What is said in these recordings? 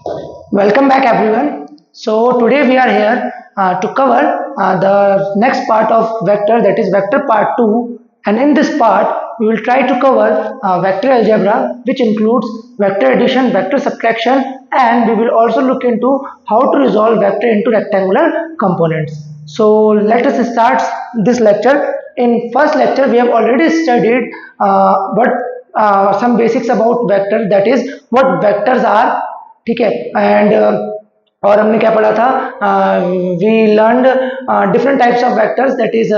Welcome back, everyone. So today we are here to cover the next part of vector, that is vector part 2, and in this part we will try to cover vector algebra, which includes vector addition, vector subtraction, and we will also look into how to resolve vector into rectangular components. So let us start this lecture. In first lecture we have already studied what some basics about vector, that is what vectors are, ठीक है. And और हमने क्या पढ़ा था, we learned different types of vectors, that is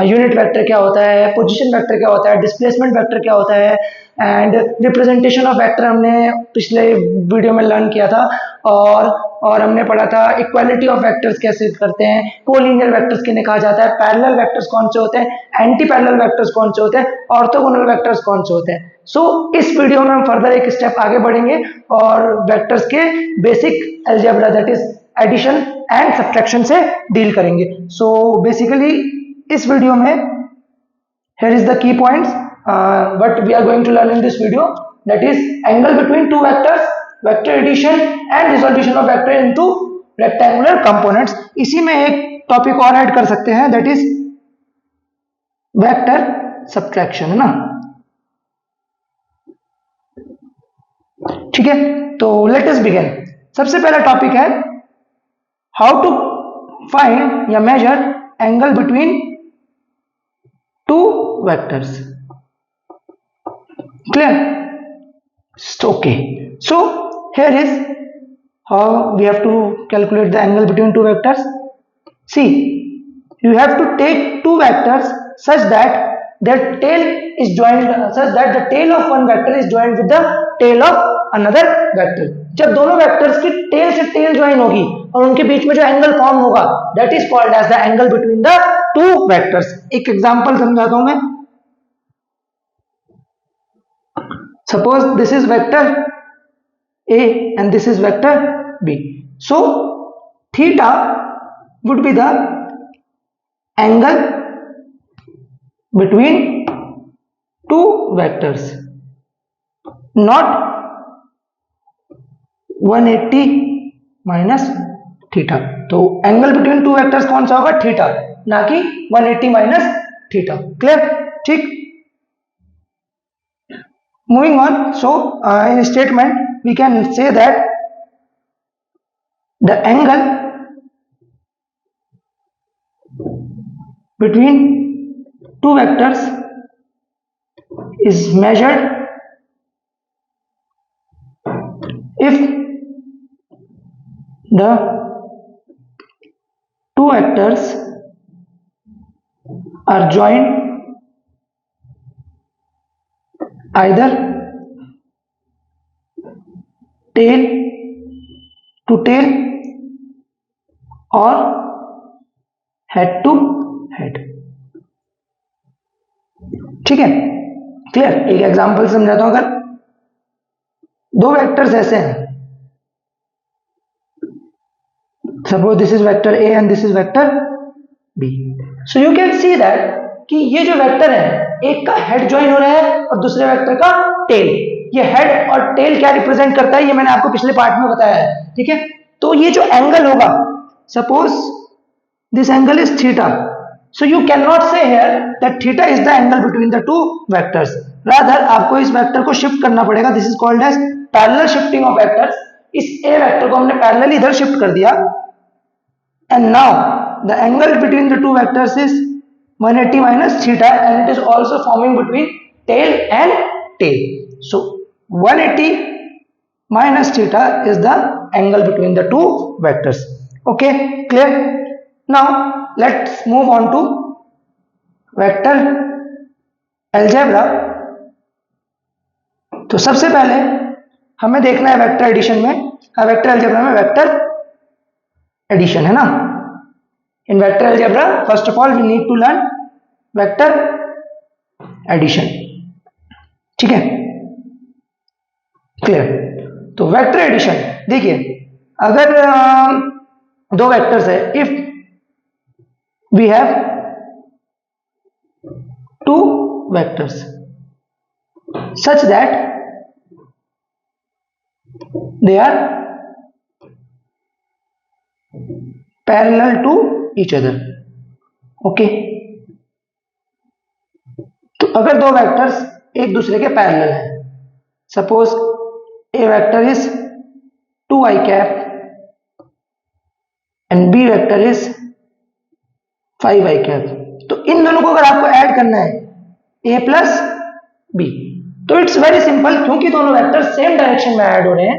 unit vector क्या होता है, पोजीशन वेक्टर क्या होता है, डिस्प्लेसमेंट वेक्टर क्या होता है, एंड रिप्रेजेंटेशन ऑफ वेक्टर हमने पिछले वीडियो में लर्न किया था. और हमने पढ़ा था इक्वालिटी ऑफ वेक्टर्स कैसे करते हैं, कोलिनियर वेक्टर्स किन्हें कहा जाता है, पैरेलल वेक्टर्स कौन से होते हैं, एंटी पैरेलल वेक्टर्स कौन से होते हैं, ऑर्थोगोनल वेक्टर्स कौन से होते हैं. सो इस वीडियो में हम फर्दर एक स्टेप आगे बढ़ेंगे और वेक्टर्स के basic algebra, that is addition and subtraction से डील करेंगे. सो बेसिकली इस वीडियो में here is the key points what we are going to learn in this video, that is angle between two vectors, vector addition and resolution of vector into rectangular components. इसी में एक topic और add कर सकते हैं, that is vector subtraction, है ना. ठीक है, तो लेट अस बिगिन. सबसे पहला टॉपिक है हाउ टू फाइंड या measure angle between two vectors. Clear? Okay, so here is how we have to calculate the angle between two vectors. See, you have to take two vectors such that their tail is joined, such that the tail of one vector is joined with the tail of another vector. जब दोनों vectors की tell से tell join होगी और उनके बीच में जो angle form होगा, that is called as the angle between the two vectors. एक एग्जांपल समझाता हूं मैं. Suppose this is vector A and this is vector B. So theta would be the angle between two vectors, not 180 minus theta. तो angle between two vectors कौन सा होगा? Theta, ना कि 180 माइनस थीटा. क्लियर? ठीक. Moving on. So in statement we can say that the angle between two vectors is measured if the two vectors are joined either tail to tail or head to head. ठीक है, clear. एक example समझाता हूं. अगर दो vectors ऐसे हैं, suppose this is vector A and this is vector B, so you can see that कि ये जो वेक्टर है, एक का हेड ज्वाइन हो रहा है और दूसरे वेक्टर का टेल. ये हेड और टेल क्या रिप्रेजेंट करता है, ये मैंने आपको पिछले पार्ट में बताया है. ठीक है, तो ये जो एंगल होगा, suppose this angle is theta. So you cannot say here that theta is the angle between the two vectors. Rather आपको इस वेक्टर को शिफ्ट करना पड़ेगा. This is called as parallel shifting of vectors. इस A vector को हमने parallel इधर shift कर दिया, and now the angle between the two vectors is 180 minus theta, and it is also forming between tail and tail. So 180 minus theta is the angle between the two vectors. Okay, clear? Now let's move on to vector algebra. तो सबसे पहले हमें देखना है vector addition में, vector algebra में vector addition, है ना. In vector algebra first of all we need to learn vector addition. ठीक है, क्लियर. तो वेक्टर एडिशन देखिए, अगर दो वेक्टर्स है, if we have two vectors such that they are parallel to each other. Okay, तो अगर दो वेक्टर्स एक दूसरे के पैरेलल हैं, suppose A vector is 2i cap and B vector is 5i cap, तो इन दोनों को अगर आपको ऐड करना है a प्लस बी, तो इट्स वेरी सिंपल, क्योंकि दोनों वेक्टर सेम डायरेक्शन में ऐड हो रहे हैं,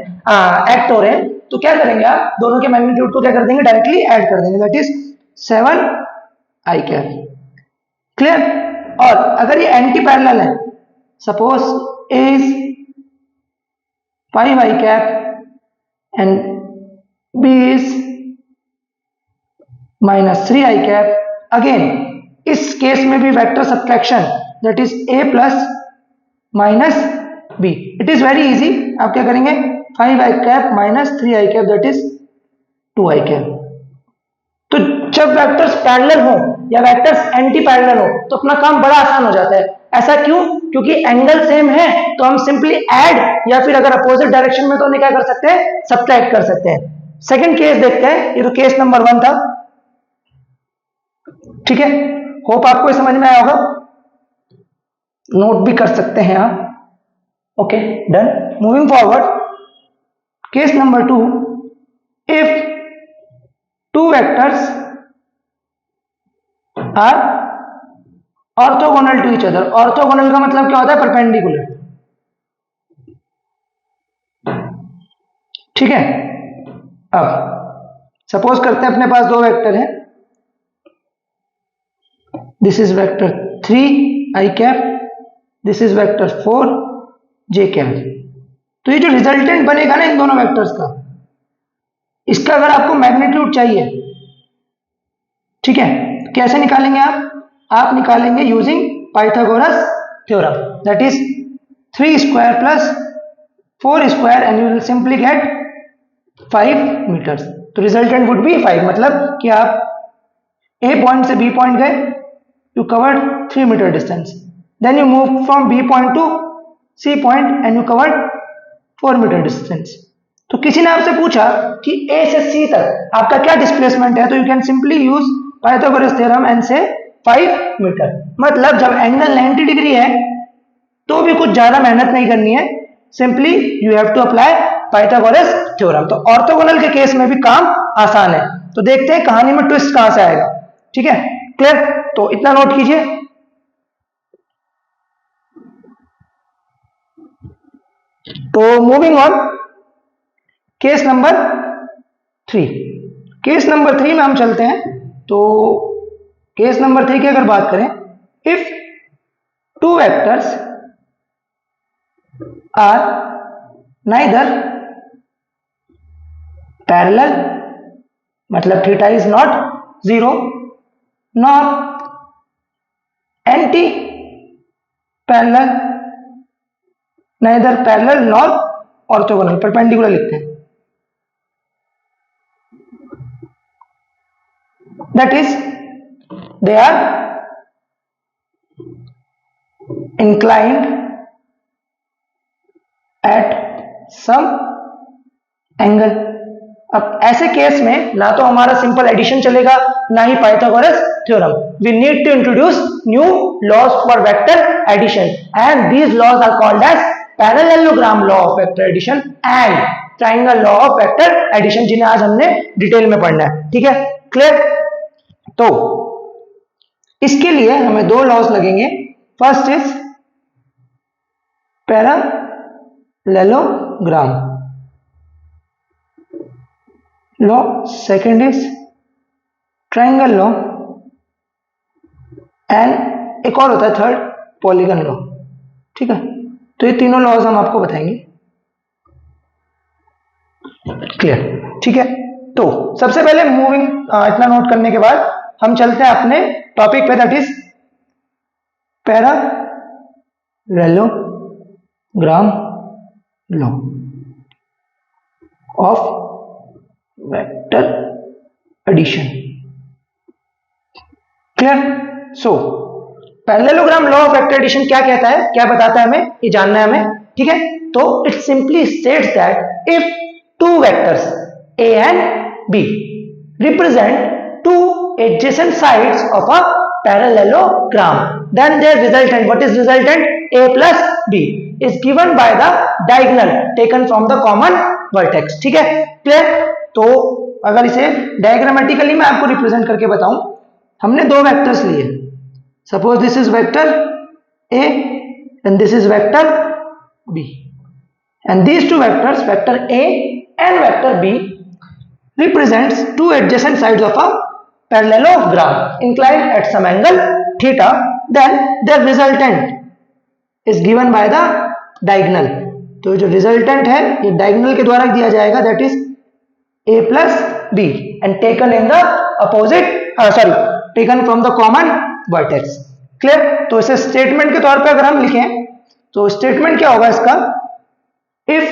एक्ट हो रहे हैं, तो क्या करेंगे आप दोनों के मैग्नीट्यूड को क्या कर देंगे, डायरेक्टली ऐड कर देंगे, that is 7i cap. Clear? और अगर ये एंटी पैरेलल है, suppose a is 5i cap and b is -3i cap, again इस केस में भी vector subtraction, that is a plus minus b। It is very easy, आप क्या करेंगे 5i cap minus 3i cap, that is 2i cap. तो जब vectors parallel हो या वेक्टर्स एंटी पैरेलल हो तो अपना काम बड़ा आसान हो जाता है। ऐसा क्यों? क्योंकि एंगल सेम है, तो हम सिंपली ऐड, या फिर अगर अपोजिट डायरेक्शन में तो नहीं क्या कर सकते हैं, सब्ट्रैक्ट कर सकते हैं। सेकंड केस देखते हैं, ये तो केस नंबर 1 था, ठीक है, होप आपको ये समझ में आया होगा, नोट भी कर सकते हैं आप। Okay, done. Moving forward, case number 2, if two vectors are orthogonal to each other। orthogonal का मतलब क्या होता है, परपेंडिकुलर, ठीक है। अब सपोज करते हैं अपने पास दो वेक्टर हैं, this is vector 3i cap, this is vector 4j cap. तो ये जो रिजल्टेंट बनेगा ना इन दोनों वेक्टर्स का, इसका अगर आपको मैग्नीट्यूड चाहिए, ठीक है, कैसे निकालेंगे आप निकालेंगे using Pythagoras theorem, that is 3 square plus 4 square and you will simply get 5 metres. तो रिजल्टेंट वुड बी 5, मतलब कि आप ए पॉइंट से बी पॉइंट गए, you covered 3 metre distance, then you move from B point to C point and you covered 4 metre distance. तो किसी ने आपसे पूछा कि ए से सी तक आपका क्या डिस्प्लेसमेंट है, तो you can simply use Pythagoras theorem and से 5 मीटर। मतलब जब एंगल 90 डिग्री है तो भी कुछ ज्यादा मेहनत नहीं करनी है, simply you have to apply Pythagoras theorem. तो ऑर्थोगोनल के केस में भी काम आसान है। तो देखते हैं कहानी में ट्विस्ट कहां से आएगा, ठीक है, क्लियर? तो इतना नोट कीजिए। तो moving on, case number 3। Case number 3 में हम चलते हैं। तो केस नंबर 3 की अगर बात करें, if two vectors are neither parallel, मतलब theta is not 0, nor anti parallel, neither parallel nor orthogonal, perpendicular लिखते हैं, that is they are inclined at some angle। अब ऐसे केस में ना तो हमारा सिंपल एडिशन चलेगा, ना ही Pythagoras theorem. We need to introduce new laws for vector addition and these laws are called as parallelogram law of vector addition and triangle law of vector addition, जिन्हें आज हमने डिटेल में पढ़ना है, ठीक है, क्लियर? तो इसके लिए हमें दो लॉज लगेंगे। First is parallelogram law, second is triangle law, and एक और होता है थर्ड, पॉलीगन लॉ, ठीक है। तो ये तीनों लॉज हम आपको बताएंगे, क्लियर, ठीक है। तो सबसे पहले मूविंग, इतना नोट करने के बाद हम चलते हैं अपने टॉपिक पे, that is parallelogram law of vector addition, clear? So parallelogram law of vector addition क्या कहता है, क्या बताता है, हमें ये जानना है हमें, ठीक है। तो it simply states that if two vectors a and b represent two adjacent sides of a parallelogram, then their resultant, what is resultant, a plus b, is given by the diagonal taken from the common vertex. ठीक है, clear? तो अगर इसे diagrammatically मैं आपको represent करके बताऊं, हमने दो वेक्टर्स लिए, suppose this is vector a and this is vector b, and these two vectors, vector a and vector b, represents two adjacent sides of a parallelogram inclined at some angle theta, then their resultant is given by the diagonal. तो जो resultant है ये diagonal के द्वारा दिया जाएगा, that is a plus b and taken in the opposite taken from the common vertex. Clear? तो इसे स्टेटमेंट के तौर पे अगर हम लिखें तो स्टेटमेंट क्या होगा इसका, if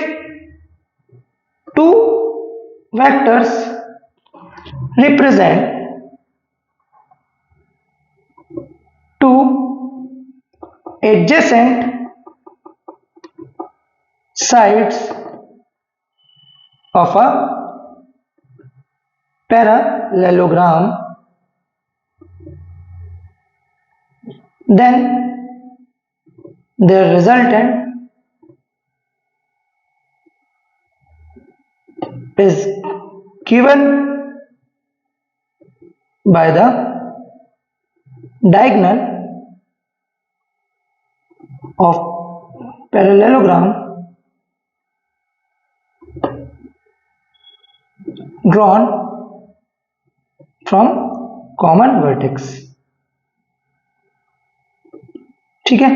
two vectors represent two adjacent sides of a parallelogram, then their resultant is given by the diagonal of parallelogram drawn from common vertex. ठीक है,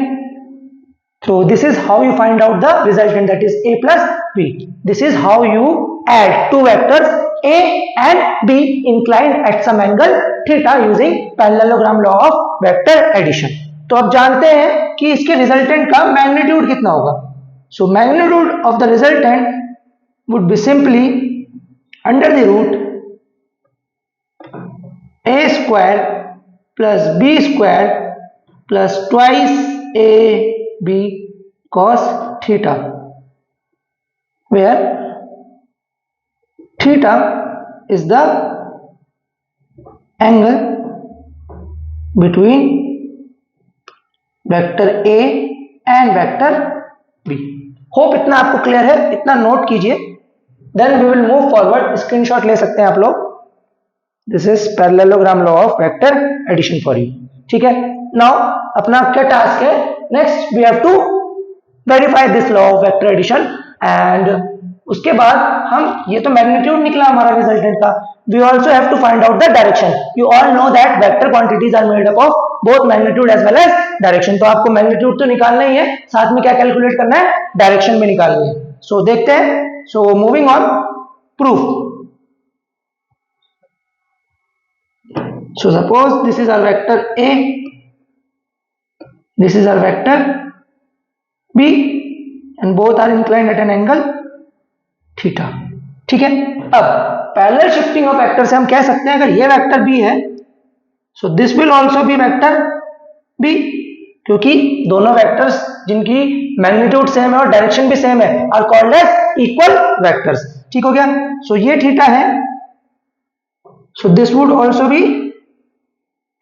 so this is how you find out the resultant, that is a plus b. This is how you add two vectors a and b inclined at some angle theta using parallelogram law of vector addition. तो अब जानते हैं कि इसके resultant का magnitude कितना होगा. So magnitude of the resultant would be simply under the root a square plus b square plus twice a b cos theta, where theta is the angle between vector a and vector b. Hope इतना आपको clear है, इतना note कीजिए, then we will move forward. Screenshot ले सकते हैं आप लोग. This is parallelogram law of vector addition for you. ठीक है, नाउ अपना क्या टास्क है, next we have to verify this law of vector addition, and उसके बाद हम, ये तो मैग्नीट्यूड निकला हमारा रिजल्टेंट का, we also have to find out the direction. You all know that vector quantities are made up of both magnitude as well as direction. तो आपको मैग्नीट्यूड तो निकालना ही है, साथ में क्या कैलकुलेट करना है, डायरेक्शन में निकालनी है. सो देखते हैं. So moving on, proof. So suppose this is our vector A, this is our vector b and both are inclined at an angle theta. ठीक है, अब पैरेलल शिफ्टिंग ऑफ वेक्टर से हम कह सकते हैं अगर ये वेक्टर b है, so this will also be vector b, क्योंकि दोनों वेक्टर्स जिनकी मैग्नीट्यूड सेम है और डायरेक्शन भी सेम है are called as equal vectors. ठीक हो गया. सो ये थीटा है, so this would also be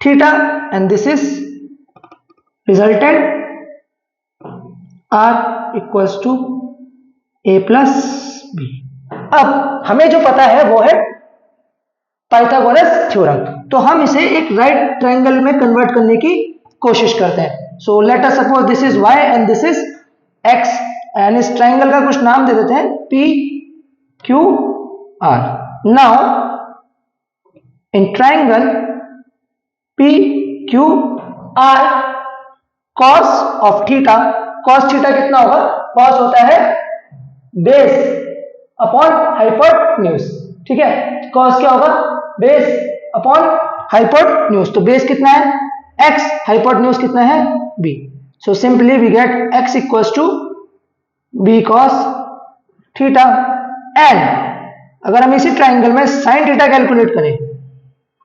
theta and this is resultant R equals to A plus B. अब हमें जो पता है वो है पाइथागोरस थ्योरम, तो हम इसे एक राइट ट्रायंगल में कन्वर्ट करने की कोशिश करते हैं. So let us suppose this is y and this is x, and इस ट्रायंगल का कुछ नाम दे देते हैं p q r. Now in triangle p q r cos of theta, cos theta कितना होगा, cos होता है बेस अपॉन हाइपोटेन्यूज. ठीक है, cos क्या होगा, बेस अपॉन हाइपोटेन्यूज. तो बेस कितना है x, हाइपोटेन्यूज कितना है b. So simply we get x equals to b cos theta. And अगर हम इसी ट्राइंगल में sin थीटा कैलकुलेट करें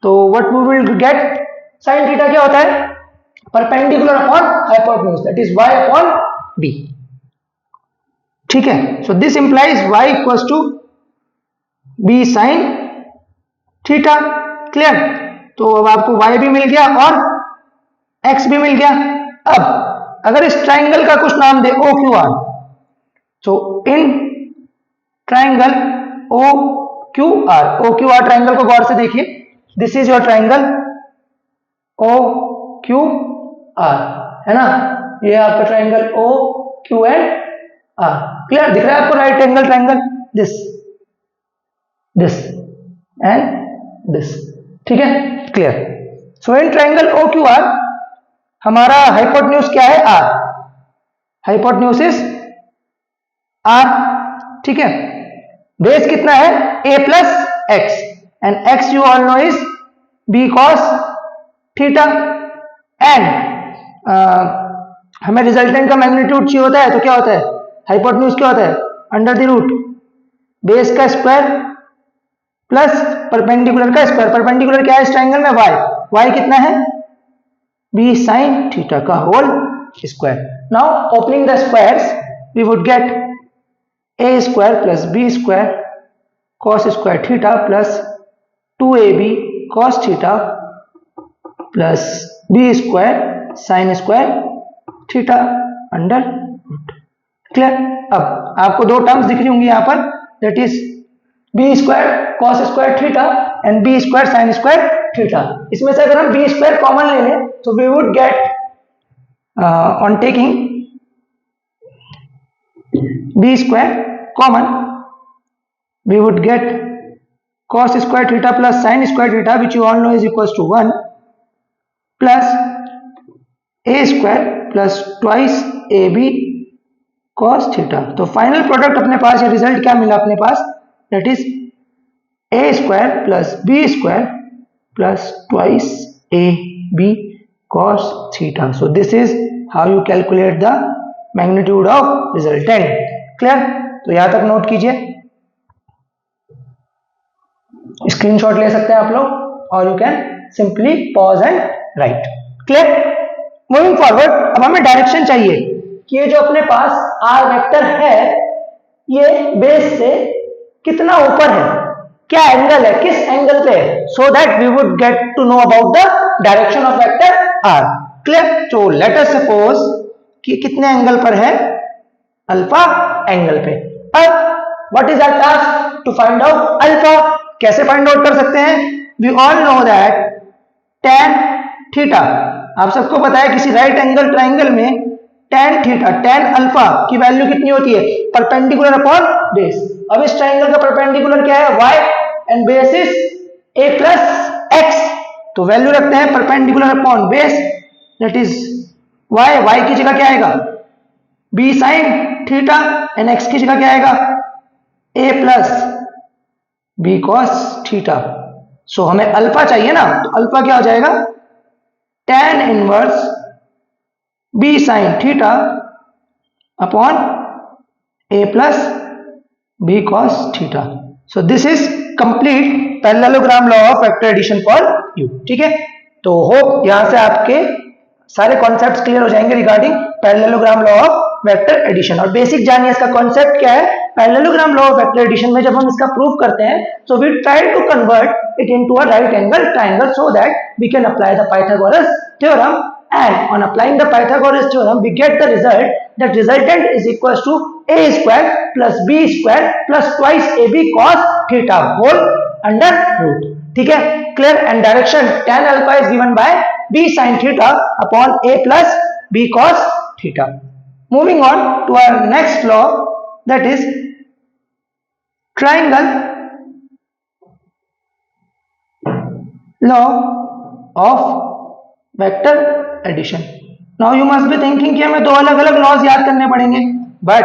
तो what we will get, sin theta क्या होता है, perpendicular upon hypotenuse, that is y upon b. ठीक है, so this implies y equals to b sin theta. Clear? तो अब आपको y भी मिल गया और x भी मिल गया। अब अगर इस ट्राइंगल का कुछ नाम दे ओ क्यू आर, तो in triangle O Q R triangle को गौर से देखिए, this is your triangle O Q R, है ना, ये आपका triangle O Q and R. Clear? दिख रहा है आपको right angle triangle, this this and this, ठीक है? Clear? So in triangle O Q R हमारा हाइपोटेन्यूज क्या है? आर। हाइपोटेन्यूज इज आर, ठीक है? बेस कितना है? a plus x, and x you all no is b cos theta. And हमें रिजल्टेंट का मैग्नीट्यूड चाहिए होता है, तो क्या होता है? हाइपोटेन्यूज क्या होता है? अंडर द रूट बेस का स्क्वायर प्लस परपेंडिकुलर का स्क्वायर। परपेंडिकुलर क्या है इस ट्राइंगल में? y कितना है? b sin थीटा का whole square. Now opening the squares we would get a square plus b square cos square theta plus 2ab cos theta plus b square sin square theta under root. Clear? अब आपको दो terms दिख रही होंगी यहाँ पर, that is b square cos square theta and b square sin square theta. इसमें से अगर हम b स्क्वायर कॉमन ले लें तो we would get on taking b square common we would get cos square theta plus sin square theta, which you all know is equals to 1 plus a square plus twice ab cos theta। तो final product अपने पास, या result क्या मिला अपने पास? That is a square plus b square plus twice ab cos theta। So this is how you calculate the magnitude of resultant. Clear? तो यहां तक नोट कीजिए, स्क्रीनशॉट ले सकते हैं आप लोग, और you can simply pause and right. Clear? Moving forward, अब हमें डायरेक्शन चाहिए कि ये जो अपने पास आर वेक्टर है ये बेस से कितना ऊपर है, क्या एंगल है, किस एंगल पे है, so that we would get to know about the direction of vector R. Clear? तो लेट अस सपोज कि कितने एंगल पर है? अल्फा एंगल पे। अब what is our task? To find out alpha. कैसे फाइंड आउट कर सकते हैं? We all know that tan theta, आप सबको पता है किसी राइट एंगल ट्राइंगल में tan थीटा, tan अल्फा की वैल्यू कितनी होती है? Perpendicular upon base. अब इस ट्राइंगल का परपेंडिकुलर क्या है? y and base is a plus x, तो वैल्यू रखते हैं perpendicular upon base, that is y की जगह क्या आएगा? b sin theta, and x की जगह क्या आएगा? a plus b cos theta. So हमें अल्फा चाहिए ना, तो अल्फा क्या हो जाएगा? tan inverse b sin theta upon a plus b cos theta. So this is complete parallelogram law of vector addition for you. ठीक है? तो होप यहां से आपके सारे कॉन्सेप्ट्स क्लियर हो जाएंगे regarding parallelogram law of vector addition. और बेसिक जानिए इसका कॉन्सेप्ट क्या है। Parallelogram law of vector addition में जब हम इसका प्रूव करते हैं, so we try to convert it into a right angle triangle so that we can apply the Pythagoras theorem, and on applying the Pythagoras theorem we get the result that resultant is equals to a square plus b square plus twice ab cos theta whole under root। ठीक है? Clear? And direction tan alpha is given by b sin theta upon a plus b cos theta। Moving on to our next law, that is triangle law of vector addition. Now you must be thinking कि हमें दो अलग अलग laws याद करने पड़ेंगे, but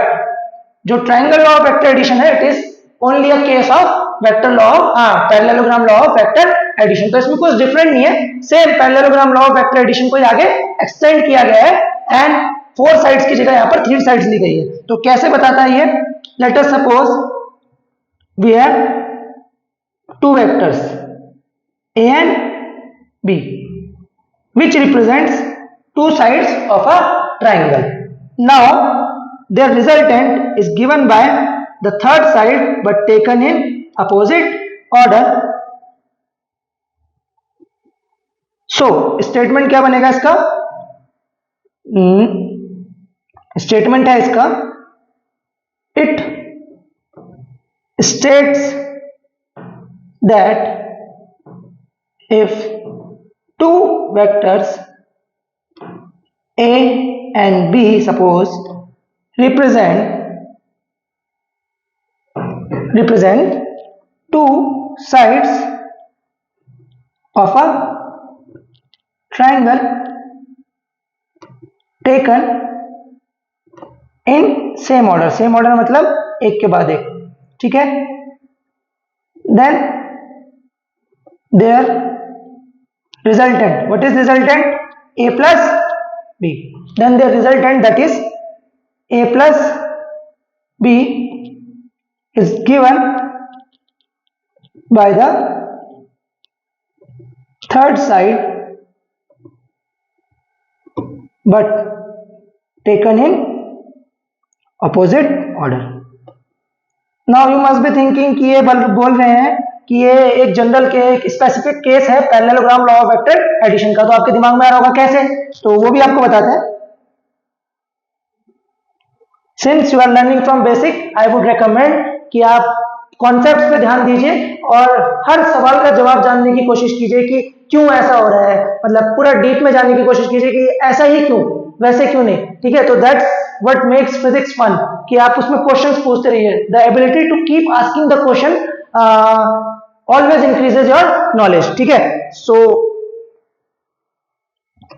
जो triangle law of vector addition है it is only a case of vector law of parallelogram law of vector addition. तो इसमें कुछ डिफरेंट नहीं है, same parallelogram law of vector addition को आगे एक्सटेंड किया गया है एंड 4 साइड्स की जगह यहाँ पर 3 साइड्स ली गई है। तो कैसे बताता है ये? Let us suppose we have 2 vectors a and b which represents 2 sides of a triangle. Now their resultant is given by the third side but taken in opposite order, so statement क्या बनेगा इसका? Statement है इसका, it states that if two vectors a and b suppose represent two sides of a triangle taken in same order. Same order मतलब एक के बाद एक, ठीक है. Then their resultant, what is resultant? A plus b. Then their resultant, that is a plus b, is given by the third side but taken in opposite order. Now you must be thinking कि ये बोल रहे हैं कि ये एक general के एक स्पेसिफिक केस है parallelogram law of vector addition का. तो आपके दिमाग में आ रहा होगा कैसे, तो वो भी आपको बताते हैं. Since you are learning from basic, I would recommend कि आप कॉन्सेप्ट पे ध्यान दीजिए और हर सवाल का जवाब जानने की कोशिश कीजिए कि क्यों ऐसा हो रहा है, मतलब पूरा डीप में जानने की कोशिश कीजिए कि ऐसा ही क्यों, वैसे क्यों नहीं, ठीक है. तो that's what makes physics fun, कि आप उसमें क्वेश्चंस पूछते रहिए. The ability to keep asking the question always increases your knowledge, ठीक है. सो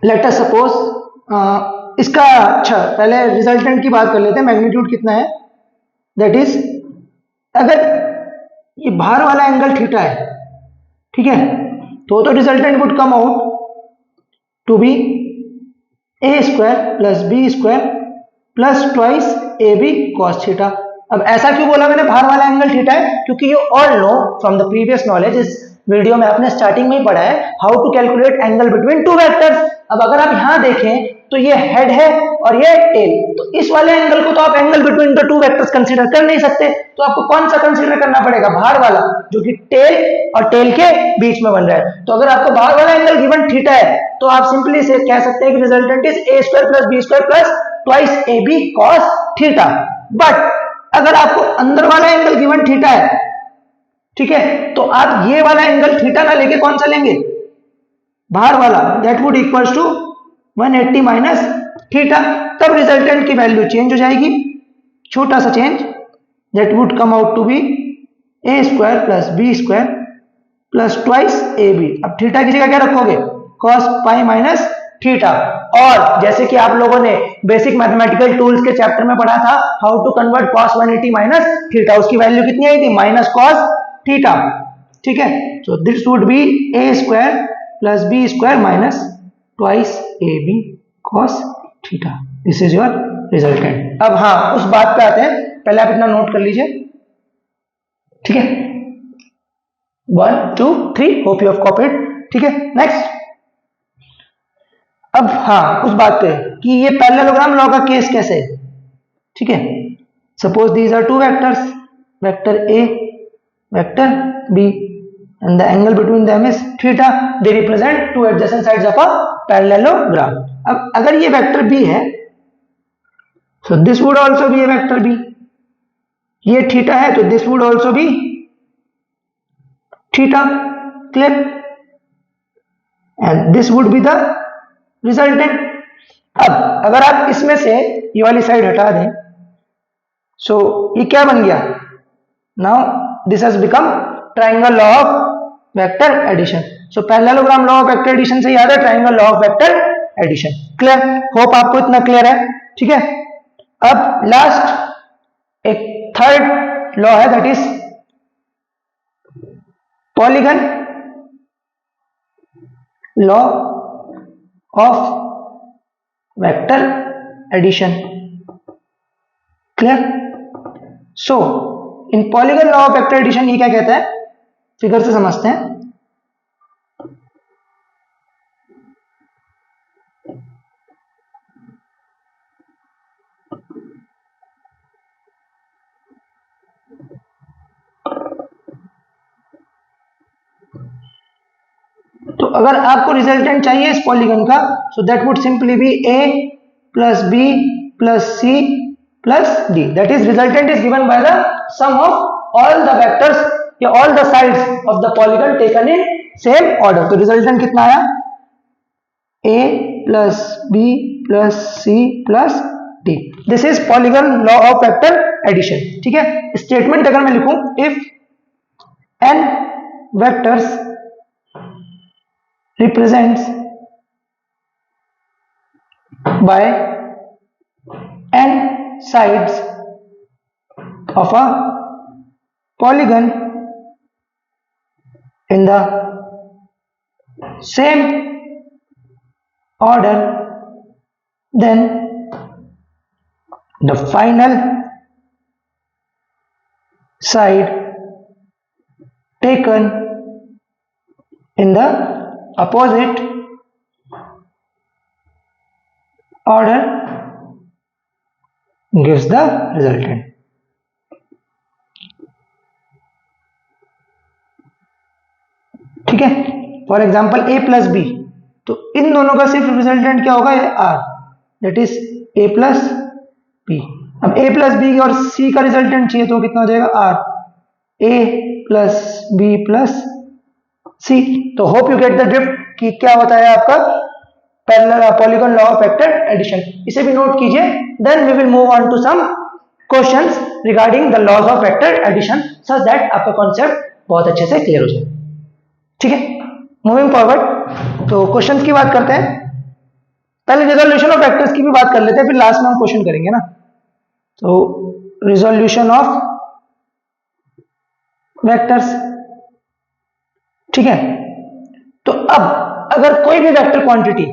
लेट अस सपोज इसका, अच्छा पहले रिजल्टेंट की बात कर लेते हैं. मैग्नीट्यूड कितना है, दैट इज, अगर ये बाहर वाला एंगल थीटा है, ठीक है, तो resultant would come out to be A square plus B square plus twice A B cos theta. अब ऐसा क्यों बोला मैंने बाहर वाला एंगल थीटा है, क्योंकि you all know from the previous knowledge, इस वीडियो में आपने स्टार्टिंग में ही पढ़ा है how to calculate angle between two vectors. अब अगर आप यहां देखें तो ये हेड है और ये टेल, तो इस वाले एंगल को तो आप angle between the two vectors consider कर नहीं सकते. तो आपको कौन सा कंसीडर करना पड़ेगा, बाहर वाला, जो कि टेल और टेल के बीच में बन रहा है. तो अगर आपको बाहर वाला एंगल गिवन थीटा है तो आप सिंपली से कह सकते हैं कि resultant is A square plus B square plus twice A B cos theta. But अगर आपको अंदर वाला एंगल गिवन थीटा है, ठीक है, तो आप ये वाला एंगल थीटा ना लेके कौन सा लेंगे, बाहर वाला, that would equals to 180 minus theta. तब रिजल्टेंट की वैल्यू चेंज हो जाएगी, छोटा सा change, that would come out to be A square plus B square plus twice A B. अब थीटा की जगह क्या रखोगे, cos पाई माइनस थीटा. और जैसे कि आप लोगों ने बेसिक मैथमेटिकल टूल्स के चैप्टर में पढ़ा था how to convert cos 180 minus theta, उसकी वैल्यू कितनी आई थी, माइनस cos थीटा, ठीक है. So this would be A square plus B square minus twice A B cos theta. This is your resultant. अब हाँ, उस बात पे आते हैं, पहले आप इतना नोट कर लीजिए, ठीक है. 1 2 3, होप यू हैव कॉपीड, ठीक है. नेक्स्ट, अब हाँ उस बात पे कि ये पैरेललोग्राम लॉ का केस कैसे है, ठीक है. Suppose these are two vectors, vector A, vector B, and the angle between them is theta. They represent two adjacent sides of a parallelogram. अब अगर ये वेक्टर b है, so this would also be a vector b. ये theta है तो this would also be theta, clear? And this would be the resultant. अब अगर आप इसमें से ये वाली साइड हटा दें, so ये क्या बन गया, now this has become triangle law of vector addition. So parallelogram law of vector addition से याद है triangle law of vector addition. Clear, hope आपको इतना क्लियर है, ठीक है. अब लास्ट एक थर्ड लॉ है, that is polygon law of vector addition. Clear. So in polygon law of vector addition ये क्या कहता है, फिगर से समझते हैं. तो अगर आपको रिजल्टेंट चाहिए इस पॉलीगन का, so that would simply be a plus b plus c plus d, that is resultant is given by the sum of all the vectors या all the sides of the polygon taken in same order. तो resultant कितना आया, a plus b plus c plus d. This is polygon law of vector addition. ठीक है, statement अगर मैं लिखूं, if n vectors represents by n sides of a polygon in the same order, then the final side taken in the opposite order gives the resultant. ठीक है, for example a plus b, तो इन दोनों का सिर्फ resultant क्या होगा, r, that is a plus B. अब a प्लस बी और c का रिजल्टेंट चाहिए तो कितना हो जाएगा, r, a plus b plus c. तो hope you get the drift कि क्या होता है आपका parallel polygon law of vector addition. इसे भी नोट कीजिए. Then we will move on to some questions regarding the laws of vector addition such that आपका कॉन्सेप्ट बहुत अच्छे से क्लियर हो जाए. ठीक है, मूविंग फॉरवर्ड, तो क्वेश्चंस की बात करते हैं. पहले रिजोल्यूशन ऑफ वेक्टर्स की भी बात कर लेते हैं, फिर लास्ट में हम क्वेश्चन करेंगे ना. तो रिजोल्यूशन ऑफ वेक्टर्स. ठीक है, तो अब अगर कोई भी वेक्टर क्वांटिटी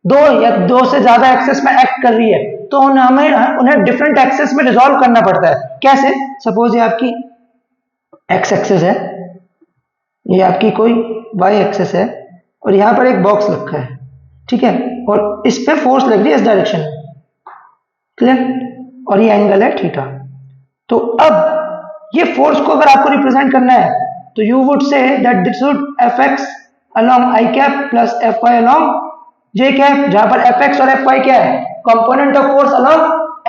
दो या दो से ज्यादा एक्सेस में एक्ट कर रही है तो हमें उन्हें डिफरेंट एक्सेस में रिजॉल्व करना पड़ता है. कैसे, सपोज ये आपकी एक्स एक्सेस है, ये आपकी कोई वाई एक्सेस है, और यहां पर एक बॉक्स रखा है. ठीक है, और इस पे फोर्स लग रही है इस डायरेक्शन में. क्लियर, और ये एंगल है थीटा. तो अब ये फोर्स को अगर आपको रिप्रेजेंट करना है तो you would say that this would fx along i cap plus fy along j cap, जहां पर fx और fy क्या है, component of force along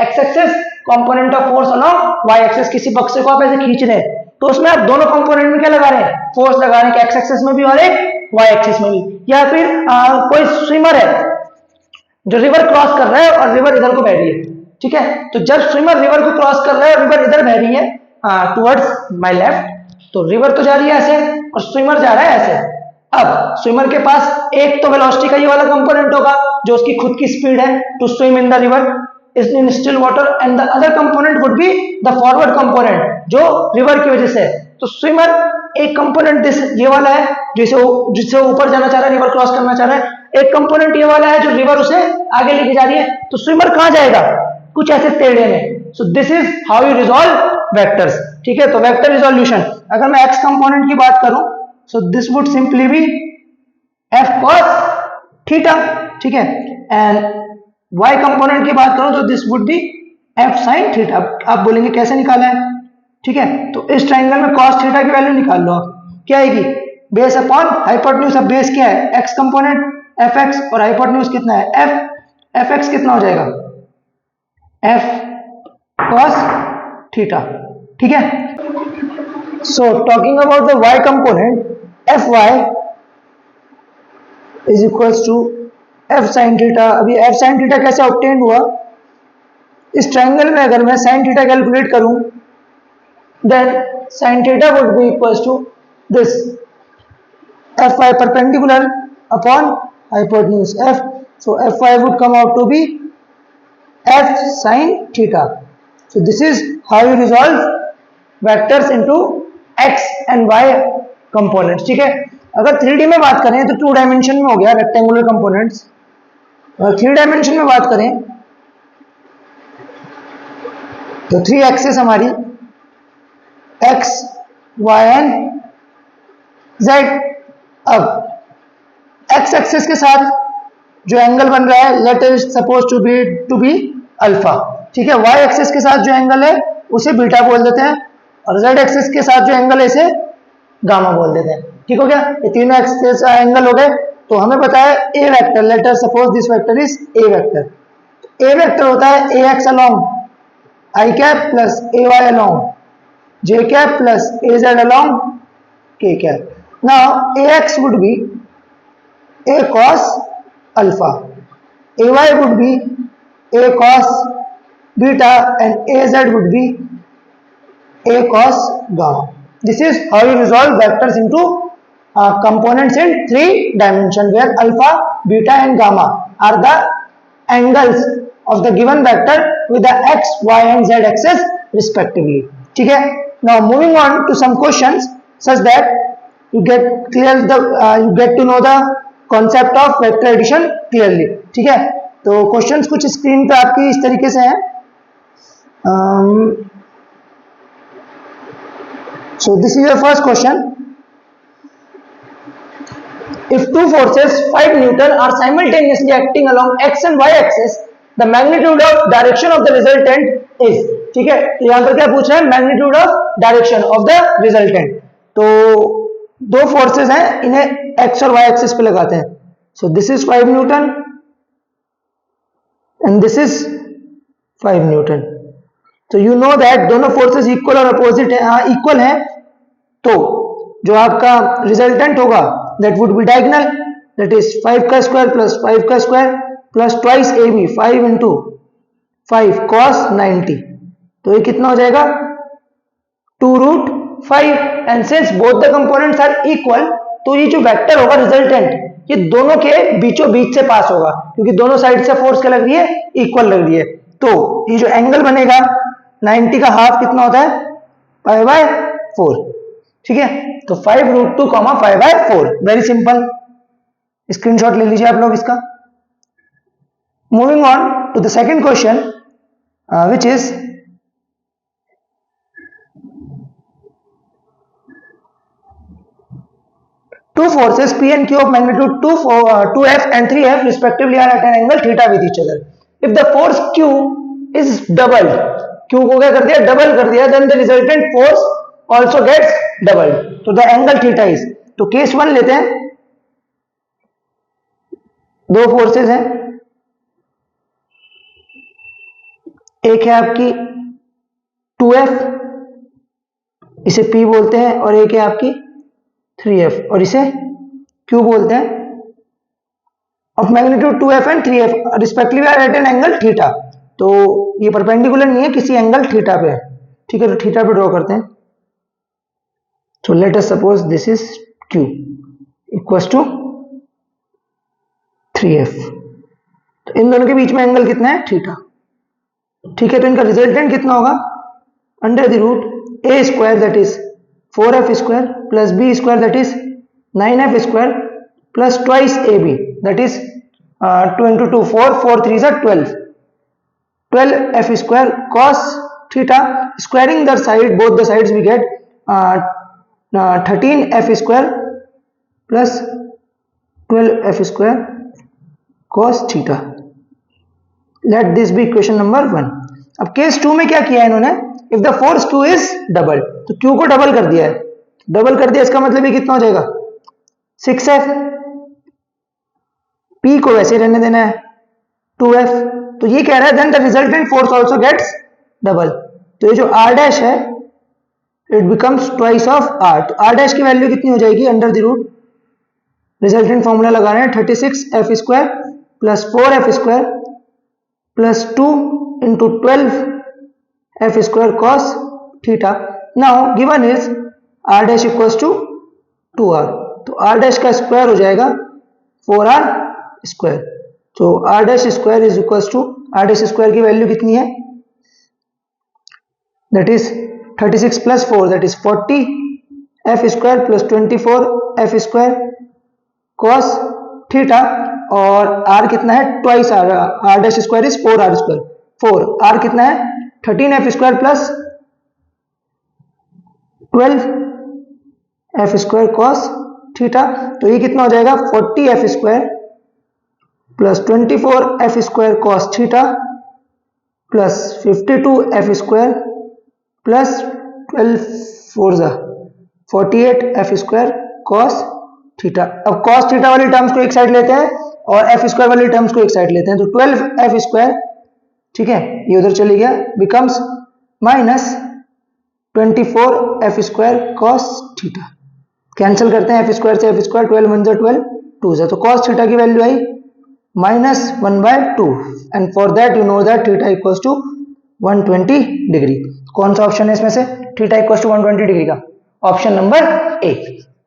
x axis, component of force along y axis. किसी बक्से को आप ऐसे खींच रहे हैं तो उसमें आप दोनों कंपोनेंट में क्या लगा रहे हैं, फोर्स लगा रहे हैं, x एक्सिस में भी और एक y एक्सिस में भी. या फिर कोई स्विमर है जो रिवर क्रॉस कर रहा है और रिवर इधर को बह रही है. ठीक है, तो जब स्विमर रिवर को क्रॉस कर रहा है और रिवर इधर बह रही है टुवर्ड्स माय लेफ्ट, तो रिवर तो जा रही है ऐसे और स्विमर जा रहा है ऐसे. अब स्विमर के पास एक तो वेलोसिटी का ये वाला कंपोनेंट होगा जो उसकी खुद की स्पीड है to swim in the river in still water, and the other component would be the forward component जो रिवर की वजह से. तो स्विमर एक कंपोनेंट दिस ये वाला है जिससे ऊपर जाना चाह रहा है, रिवर क्रॉस करना चाह रहा है. एक कंपोनेंट ये वाला है जो रिवर उसे आगे लेके जा रही है. तो स्विमर कहां जाएगा, कुछ ऐसे टेढ़े में. सो this is how you resolve vectors. ठीक है, तो वेक्टर रिजोल्यूशन, अगर मैं x कंपोनेंट की बात करूं so this would simply be f cos theta. ठीक है, एंड y कंपोनेंट की बात करूं तो this would be f sin theta. आप बोलेंगे कैसे निकाला है. ठीक है, तो इस ट्रायंगल में cos थीटा की वैल्यू निकाल लो. क्या आएगी, बेस अपॉन हाइपोटेन्यूज. अब बेस क्या है, x कंपोनेंट fx और हाइपोटेन्यूज कितना है fx कितना हो जाएगा, f cos थीटा. ठीक है, so talking about the y component, fy is equals to f sin theta. अभी f sin थीटा कैसे ऑब्टेन हुआ, इस ट्रायंगल में अगर मैं sin थीटा कैलकुलेट करूं then sin theta would be equals to this fy perpendicular upon hypotenuse f. So fy would come out to be f sin theta. So this is how you resolve vectors into x and y components. ठीक है, अगर 3D में बात करें तो 2 dimension में हो गया रेक्टेंगुलर कंपोनेंट्स. और 3 डायमेंशन में बात करें तो 3 एक्सेस हमारी x, y and z. अब x एक्सेस के साथ जो एंगल बन रहा है let it suppose to be alpha. ठीक है, y एक्सिस के साथ जो एंगल है उसे बीटा बोल देते हैं और z एक्सिस के साथ जो एंगल है इसे गामा बोल देते हैं. ठीक हो गया, ये तीनों एक्सिस एंगल हो गए। तो हमें पता है a vector, let us suppose this vector is a vector. A vector होता है a x along i cap plus a y along j cap plus a z along k cap. Now a x would be a cos alpha, ay would be a cos beta, and az would be a cos gamma. This is how you resolve vectors into components in 3 dimension, where alpha, beta and gamma are the angles of the given vector with the x, y and z axis respectively. ठीक है, now moving on to some questions such that you get you get to know the concept of vector addition clearly. ठीक है, तो questions कुछ screen पे आपकी इस तरीके से हैं। So this is your first question. If two forces 5 newton are simultaneously acting along X and Y axis, the magnitude of direction of the resultant is. ठीक है, तो यहां पर क्या पूछ रहा है, magnitude of direction of the resultant. तो दो फोर्सेस हैं, इन्हें एक्स और वाई एक्सिस पे लगाते हैं। So this is 5 newton and this is 5 newton. तो यू नो दैट दोनों फोर्सेस इक्वल और अपोजिट है। हाँ इक्वल है, तो जो आपका रिजल्टेंट होगा that would be diagonal, that is 5 का स्क्वायर प्लस 5 का square plus twice A B, 5 into 5 cos 90। तो ये कितना हो जाएगा, 2√5। And since both the components are equal, तो ये जो वेक्टर होगा रिजल्टेंट, ये दोनों के बीचों बीच से पास होगा, क्योंकि दोनों साइड से फोर्स क्या लग रही है, इक्वल लग रही है। तो ये जो एंगल बनेगा 90 का हाफ कितना होता है, π/4। ठीक है, तो 5√2, 5/4, वेरी सिंपल। स्क्रीनशॉट ले लीजिए आप लोग इसका। Moving on to the second question which is two forces P and Q of magnitude 2f and 3f respectively are at an angle theta with each other. If the force Q is doubled, Q को क्या कर दिया, double कर दिया, then the resultant force also gets doubled. तो the angle theta is, तो case 1 लेते हैं, दो फोर्सेस हैं, एक है आपकी 2f, इसे P बोलते हैं, और एक है आपकी 3f और इसे Q बोलते हैं, of magnitude 2f and 3f respectively are at an angle theta. तो ये परपेंडिकुलर नहीं है, किसी एंगल थीटा पे है। ठीक है, तो थीटा पे ड्रॉ करते हैं। तो let us suppose this is Q equals to 3f। तो इन दोनों के बीच में एंगल कितना है, थीटा। ठीक है, तो इनका रिजल्टेंट कितना होगा, under the root a square that is 4f square plus b square that is 9f square plus twice ab that is 2 into 2 4, 4 3 are 12, 12f square cos theta, squaring the side, both the sides we get 13f square plus 12f square cos theta. Let this be equation number 1. अब case 2 में क्या किया है इन्होंने, if the force Q is double, तो Q को double कर दिया है। डबल कर दिया इसका मतलब ये कितना हो जाएगा, 6f, P को वैसे रहने देना है 2f। तो ये कह रहा है then the resultant force also gets double. तो ये जो r डैश है it becomes twice of r। तो r डैश की वैल्यू कितनी हो जाएगी, under the root resultant formula लगा रहे हैं 36f square plus 4f square plus 2 into 12f square cos theta. Now given is r dash equals to 2r, तो r dash का स्क्वायर हो जाएगा 4r स्क्वायर। तो r dash square is equals to, r dash square की value कितनी है, that is 36 plus 4 that is 40f square plus 24f square cos theta, और r कितना है, twice r dash square is 4r square, 4r कितना है 13f square plus 12f square cos theta. तो ये कितना हो जाएगा 40f square plus 24f square cos theta plus 52f square plus 12 4 48f square cos theta. अब कॉस थीटा वाली terms को एक साइड लेते हैं और एफ स्क्वायर वाली टर्म्स को एक साइड लेते हैं, तो 12 एफ स्क्वायर, ठीक है, ये उधर चली गया, becomes minus 24 F square cos theta. Cancel करते हैं एफ स्क्वायर से एफ स्क्वायर, 12 वन 12 2 से, तो कॉस थीटा की वैल्यू आई -1/2 and for that you know that theta equals to 120 degree. कौन सा ऑप्शन है इसमें से थीटा इक्वल्स टू 120 डिग्री का? Option number A.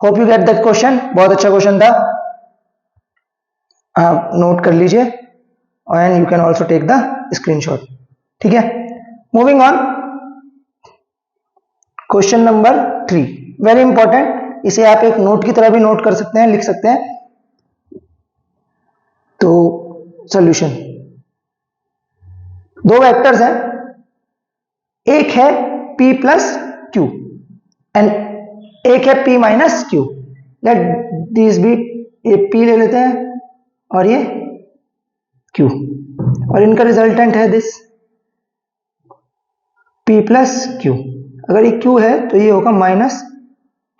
Hope you get that question, बहुत अच्छा क्वेश्चन था, आप नोट कर लीजिए and you can also take the screenshot, ठीक है। Moving on, question number 3, very important, इसे आप एक नोट की तरह भी नोट कर सकते हैं, लिख सकते हैं। तो सॉल्यूशन, दो वेक्टर्स हैं, एक है p प्लस क्यू एंड एक है p minus Q. Let this be, ये p ले लेते हैं और ये q, और इनका रिजल्टेंट है दिस p प्लस क्यू। अगर ये q है तो ये होगा माइनस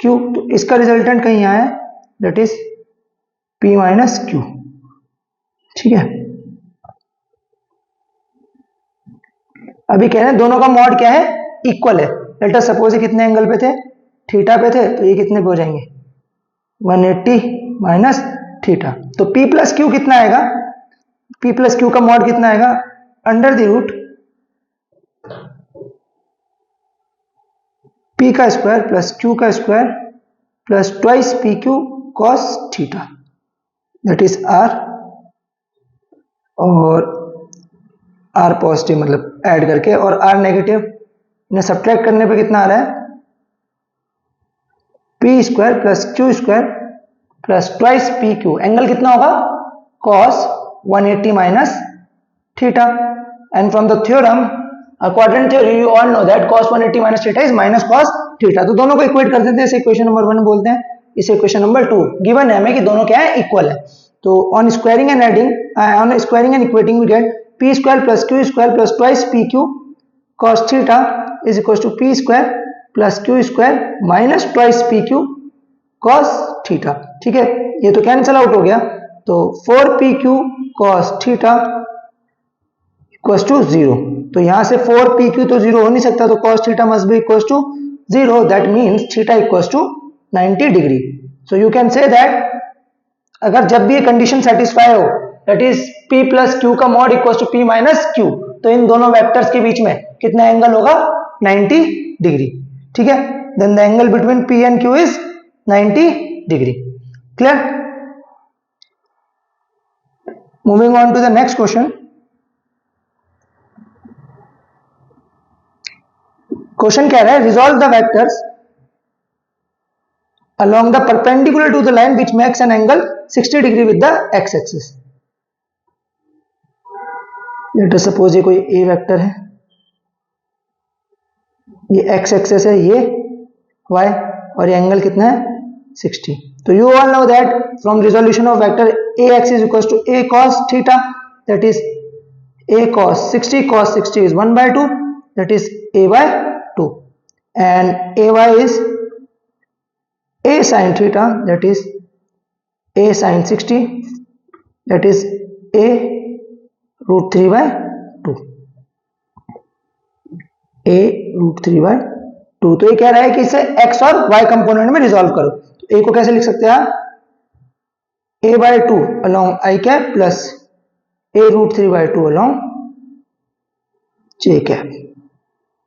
q, तो इसका रिजल्टेंट कहीं आया है, that is p minus Q, ठीक है। अभी कह रहे हैं दोनों का मॉड क्या है, इक्वल है। लेट अस सपोज ये कितने एंगल पे थे, थीटा पे थे, तो ये कितने पे हो जाएंगे 180 माइनस थीटा। तो p प्लस क्यू कितना आएगा, p प्लस क्यू का मॉड कितना आएगा, अंडर द रूट p का स्क्वायर प्लस q का square plus twice p Q cos theta, that is r, और r पॉजिटिव मतलब ऐड करके, और r नेगेटिव, इन्हें सब्ट्रैक्ट करने पे कितना आ रहा है, p square plus q square plus twice p Q, angle कितना होगा cos 180 minus theta. And from the theorem, quadrant theory, you all know that cos 180 minus theta is minus cos theta. तो दोनों को इक्वेट कर देते हैं, इसे equation number 1 बोलते हैं, इसे इक्वेशन नंबर 2। गिवन है हमें कि दोनों क्या है, इक्वल है। तो on squaring and adding, on squaring and equating we get p square plus q square plus twice p q cos theta is equal to p square plus q square minus twice p q cos theta, ठीक है। ये तो cancel out हो गया, तो 4pq cos theta equal to 0। तो यहां से 4pq तो 0 हो नहीं सकता, तो cos theta must be equal to 0, that means theta equal to 90 degree. So you can say that अगर जब भी ये कंडीशन सेटिस्फाई हो, that is p plus q का mod equal to p minus q, तो इन दोनों वेक्टर्स के बीच में कितना एंगल होगा, 90 डिग्री, ठीक है। Then the angle between p and q is 90 degree. Clear? Moving on to the next question. Question कह रहा है resolve the vectors along the perpendicular to the line which makes an angle 60 degree with the x axis. Let us suppose ये कोई a vector है, ये x access है, ये y, और ये एंगल कितना है 60। तो you all know that from resolution of vector ax is equals to a cos theta, that is a cos 60, cos 60 is 1/2, that is a/2, and ay is a sin theta, that is a sin 60, that is a root 3/2, a root 3/2। तो ये कह रहा है कि इसे x और y component में resolve करो। तो a को कैसे लिख सकते हैं आप, a/2 along i cap plus a root 3/2 along j cap.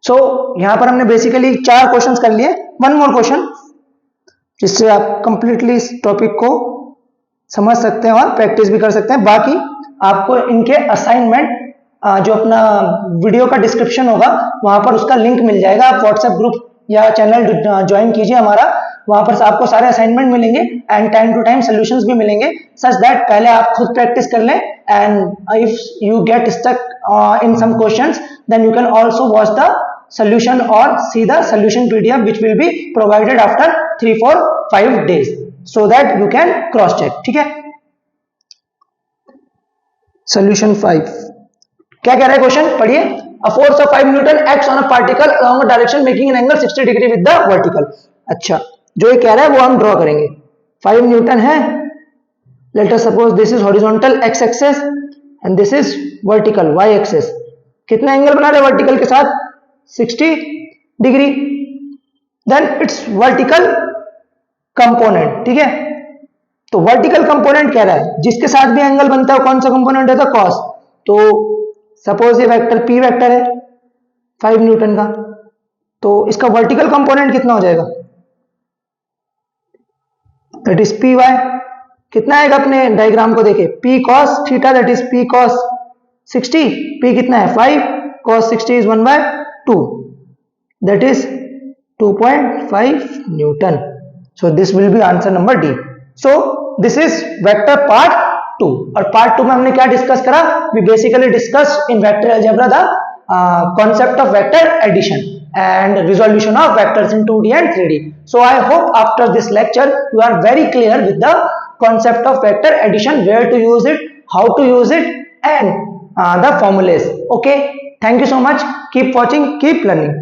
So यहां पर हमने बेसिकली 4 क्वेश्चंस कर लिए, वन मोर क्वेश्चन जिससे आप कंप्लीटली इस टॉपिक को समझ सकते हैं और प्रैक्टिस भी कर सकते हैं। बाकी आपको इनके असाइनमेंट जो अपना वीडियो का डिस्क्रिप्शन होगा वहां पर उसका लिंक मिल जाएगा, आप व्हाट्सएप ग्रुप या चैनल ज्वाइन कीजिए हमारा, वहां पर आपको सारे असाइनमेंट मिलेंगे and time to time solutions भी मिलेंगे, सच दैट पहले आप खुद प्रैक्टिस कर लें and if you get stuck in some questions then you can also watch the solution or see the solution PDF which will be provided after 3, 4, 5 days so that you can cross check, ठीक है। solution 5 क्या कह रहा है question, पढ़िए। a force of 5 Newton acts on a particle along a direction making an angle 60 degree with the vertical। अच्छा, जो ये कह रहा है वो हम ड्रॉ करेंगे। 5 न्यूटन है. Let us suppose this is horizontal x axis and this is vertical y axis. कितना एंगल बना रहे वर्टिकल के साथ? 60 degree. Then its vertical component. ठीक है, तो वर्टिकल कंपोनेंट कह रहा है जिसके साथ भी एंगल बनता है कौन सा कंपोनेंट है? तो कॉस. तो सपोज ये वेक्टर p वेक्टर है 5 न्यूटन का, तो इसका वर्टिकल कंपोनेंट कितना हो जाएगा? That is p y. कितना आएगा अपने डायग्राम को देखे? p cos theta that is p cos 60. p कितना है? 5. cos 60 is 1/2. that is 2.5 Newton. So this will be answer number D. So this is vector part 2. और part 2 में हमने क्या डिस्कस करा? We basically discussed in vector algebra the concept of vector addition and resolution of vectors in 2D and 3D. So I hope after this lecture you are very clear with the concept of vector addition, where to use it, how to use it, and the formulas. Okay, thank you so much. Keep watching, keep learning.